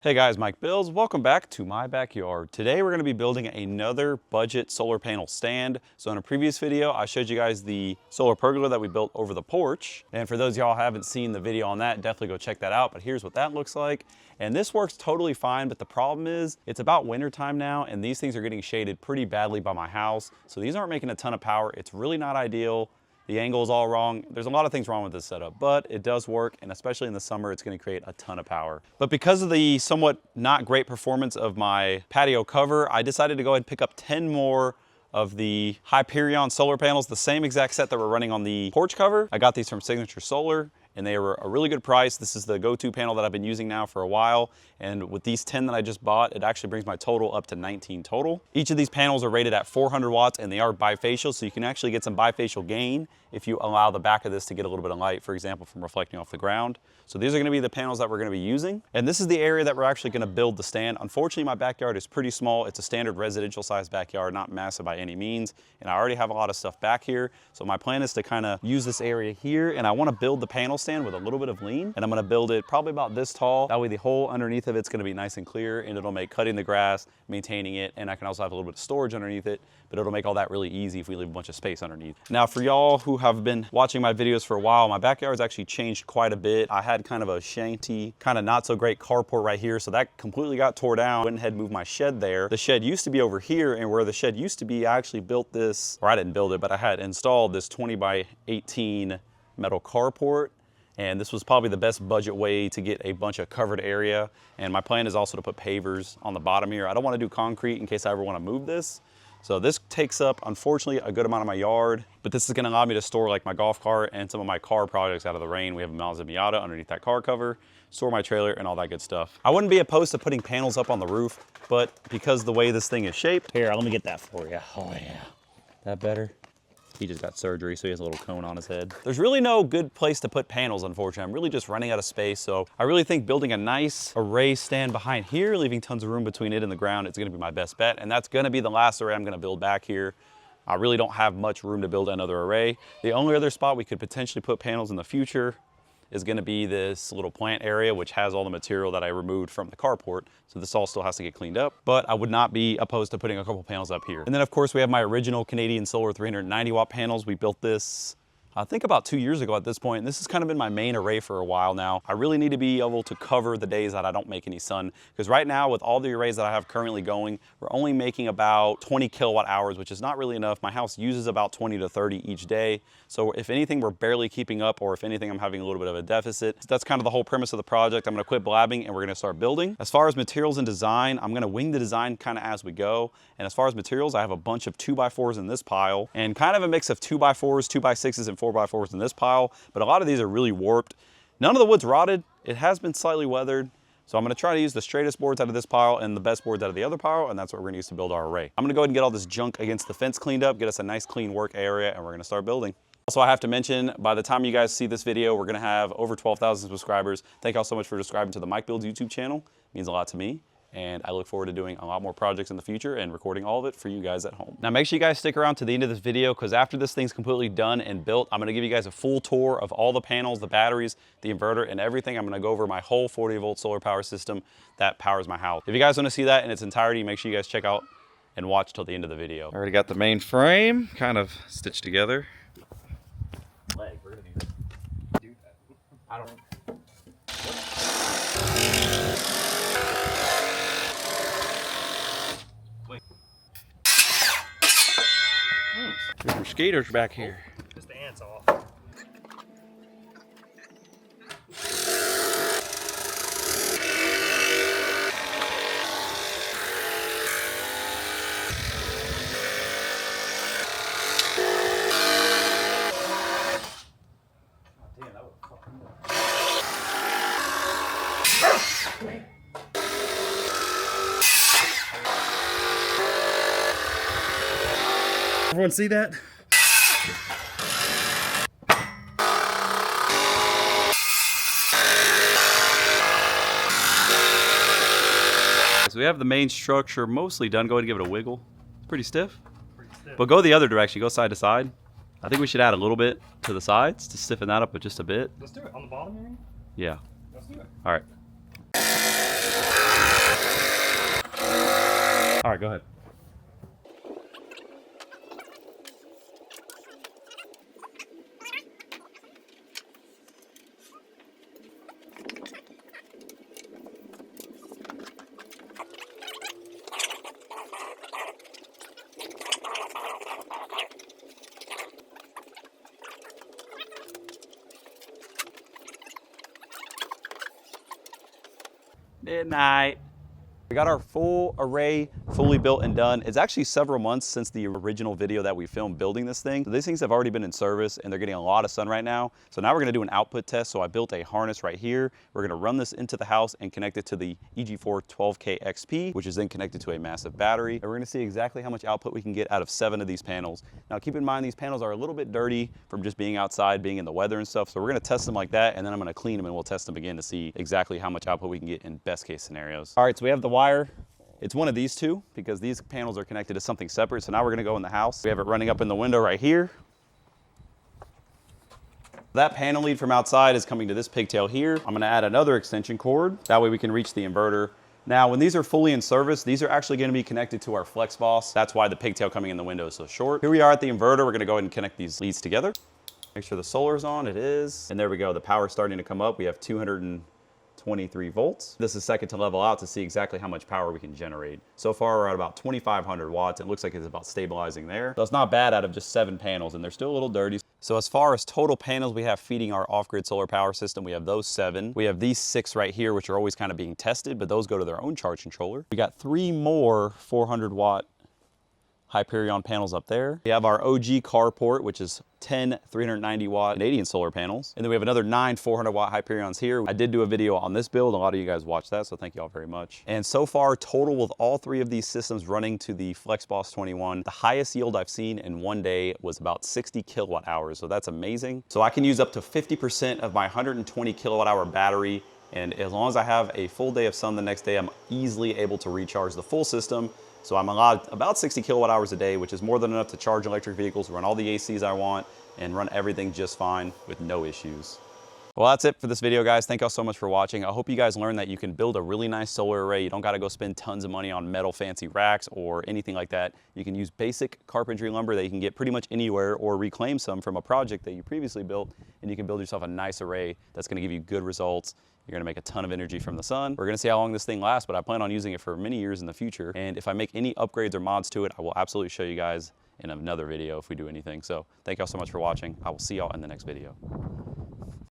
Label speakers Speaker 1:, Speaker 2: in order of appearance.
Speaker 1: Hey guys, Mike Bills. Welcome back to my backyard. Today we're going to be building another budget solar panel stand. So in a previous video, I showed you guys the solar pergola that we built over the porch. And for those of y'all who haven't seen the video on that, definitely go check that out. But here's what that looks like. And this works totally fine, but the problem is it's about winter time now and these things are getting shaded pretty badly by my house. So these aren't making a ton of power. It's really not ideal. The angle is all wrong. There's a lot of things wrong with this setup, but it does work, and especially in the summer, it's gonna create a ton of power. But because of the somewhat not great performance of my patio cover, I decided to go ahead and pick up 10 more of the Hyperion solar panels, the same exact set that we're running on the porch cover. I got these from Signature Solar, and they were a really good price. This is the go-to panel that I've been using now for a while. And with these 10 that I just bought, it actually brings my total up to 19 total. Each of these panels are rated at 400 watts and they are bifacial. So you can actually get some bifacial gain if you allow the back of this to get a little bit of light, for example, from reflecting off the ground. So these are gonna be the panels that we're gonna be using. And this is the area that we're actually gonna build the stand. Unfortunately, my backyard is pretty small. It's a standard residential sized backyard, not massive by any means. And I already have a lot of stuff back here. So my plan is to kind of use this area here, and I wanna build the panel stand with a little bit of lean. And I'm gonna build it probably about this tall. That way the hole underneath of it's gonna be nice and clear, and it'll make cutting the grass, maintaining it, and I can also have a little bit of storage underneath it, but it'll make all that really easy if we leave a bunch of space underneath. Now for y'all who have been watching my videos for a while, my backyard's actually changed quite a bit. I had kind of a shanty, kind of not so great carport right here, so that completely got tore down. Went ahead and moved my shed there. The shed used to be over here, and where the shed used to be, I actually built this, or I didn't build it, but I had installed this 20 by 18 metal carport. And this was probably the best budget way to get a bunch of covered area. And my plan is also to put pavers on the bottom here. I don't want to do concrete in case I ever want to move this. So this takes up, unfortunately, a good amount of my yard, but this is going to allow me to store like my golf cart and some of my car projects out of the rain. We have a Mazda Miata underneath that car cover, store my trailer and all that good stuff. I wouldn't be opposed to putting panels up on the roof, but because the way this thing is shaped. Here, let me get that for you. Oh yeah, that better? He just got surgery, so he has a little cone on his head. There's really no good place to put panels, unfortunately. I'm really just running out of space, so I really think building a nice array stand behind here, leaving tons of room between it and the ground, is gonna be my best bet, and that's gonna be the last array I'm gonna build back here. I really don't have much room to build another array. The only other spot we could potentially put panels in the future is gonna be this little plant area, which has all the material that I removed from the carport. So this all still has to get cleaned up, but I would not be opposed to putting a couple panels up here. And then of course we have my original Canadian Solar 390 watt panels. We built this, I think about 2 years ago at this point, and this has kind of been my main array for a while now. I really need to be able to cover the days that I don't make any sun, because right now with all the arrays that I have currently going, we're only making about 20 kilowatt hours, which is not really enough. My house uses about 20 to 30 each day. So if anything, we're barely keeping up, or if anything, I'm having a little bit of a deficit. So that's kind of the whole premise of the project. I'm gonna quit blabbing and we're gonna start building. As far as materials and design, I'm gonna wing the design kind of as we go. And as far as materials, I have a bunch of 2x4s in this pile, and kind of a mix of 2x4s, 2x6s, and 4x4s in this pile, but a lot of these are really warped. None of the wood's rotted. It has been slightly weathered. So I'm gonna try to use the straightest boards out of this pile and the best boards out of the other pile, and that's what we're gonna use to build our array. I'm gonna go ahead and get all this junk against the fence cleaned up, get us a nice clean work area, and we're gonna start building. Also, I have to mention, by the time you guys see this video, we're gonna have over 12,000 subscribers. Thank y'all so much for subscribing to the Mike Builds YouTube channel. It means a lot to me. And I look forward to doing a lot more projects in the future and recording all of it for you guys at home. Now make sure you guys stick around to the end of this video, because after this thing's completely done and built, I'm gonna give you guys a full tour of all the panels, the batteries, the inverter, and everything. I'm gonna go over my whole 40-volt solar power system that powers my house. If you guys wanna see that in its entirety, make sure you guys check out and watch till the end of the video. I already got the main frame kind of stitched together.
Speaker 2: Leg, we're gonna do that. I don't know.
Speaker 1: There's some skaters back here.
Speaker 2: Just the ants off. Everyone see that?
Speaker 1: So we have the main structure mostly done. Go ahead and give it a wiggle. It's pretty stiff. But go the other direction, go side to side. I think we should add a little bit to the sides to stiffen that up with just a bit.
Speaker 2: Let's do it. On the bottom, you mean?
Speaker 1: Yeah.
Speaker 2: Let's do it.
Speaker 1: All right.
Speaker 2: go ahead.
Speaker 1: Midnight. We got our full array fully built and done. It's actually several months since the original video that we filmed building this thing. So these things have already been in service and they're getting a lot of sun right now. So now we're gonna do an output test. So I built a harness right here. We're gonna run this into the house and connect it to the EG4 12K XP, which is then connected to a massive battery. And we're gonna see exactly how much output we can get out of 7 of these panels. Now keep in mind, these panels are a little bit dirty from just being outside, being in the weather and stuff. So we're gonna test them like that, and then I'm gonna clean them and we'll test them again to see exactly how much output we can get in best case scenarios. All right, so we have the wire. It's one of these two because these panels are connected to something separate. So now we're gonna go in the house. We have it running up in the window right here. That panel lead from outside is coming to this pigtail here. I'm gonna add another extension cord. That way we can reach the inverter. Now, when these are fully in service, these are actually gonna be connected to our Flexboss. That's why the pigtail coming in the window is so short. Here we are at the inverter. We're gonna go ahead and connect these leads together. Make sure the solar's on, it is. And there we go, the power's starting to come up. We have 223 volts. This is second to level out to see exactly how much power we can generate. So far we're at about 2,500 watts. It looks like it's about stabilizing there. So it's not bad out of just 7 panels, and they're still a little dirty. So as far as total panels we have feeding our off-grid solar power system, we have those 7. We have these 6 right here, which are always kind of being tested, but those go to their own charge controller. We got 3 more 400 watt Hyperion panels up there. We have our OG carport, which is 10 390 watt Canadian solar panels. And then we have another 9 400 watt Hyperions here. I did do a video on this build. A lot of you guys watched that, so thank you all very much. And so far, total with all 3 of these systems running to the Flexboss 21, the highest yield I've seen in one day was about 60 kilowatt hours. So that's amazing. So I can use up to 50% of my 120 kilowatt hour battery. And as long as I have a full day of sun the next day, I'm easily able to recharge the full system. So I'm allowed about 60 kilowatt hours a day, which is more than enough to charge electric vehicles, run all the ACs I want, and run everything just fine with no issues. Well, that's it for this video, guys. Thank y'all so much for watching. I hope you guys learned that you can build a really nice solar array. You don't got to go spend tons of money on metal fancy racks or anything like that. You can use basic carpentry lumber that you can get pretty much anywhere, or reclaim some from a project that you previously built, and you can build yourself a nice array that's going to give you good results. You're gonna make a ton of energy from the sun. We're gonna see how long this thing lasts, but I plan on using it for many years in the future. And if I make any upgrades or mods to it, I will absolutely show you guys in another video if we do anything. So thank y'all so much for watching. I will see y'all in the next video.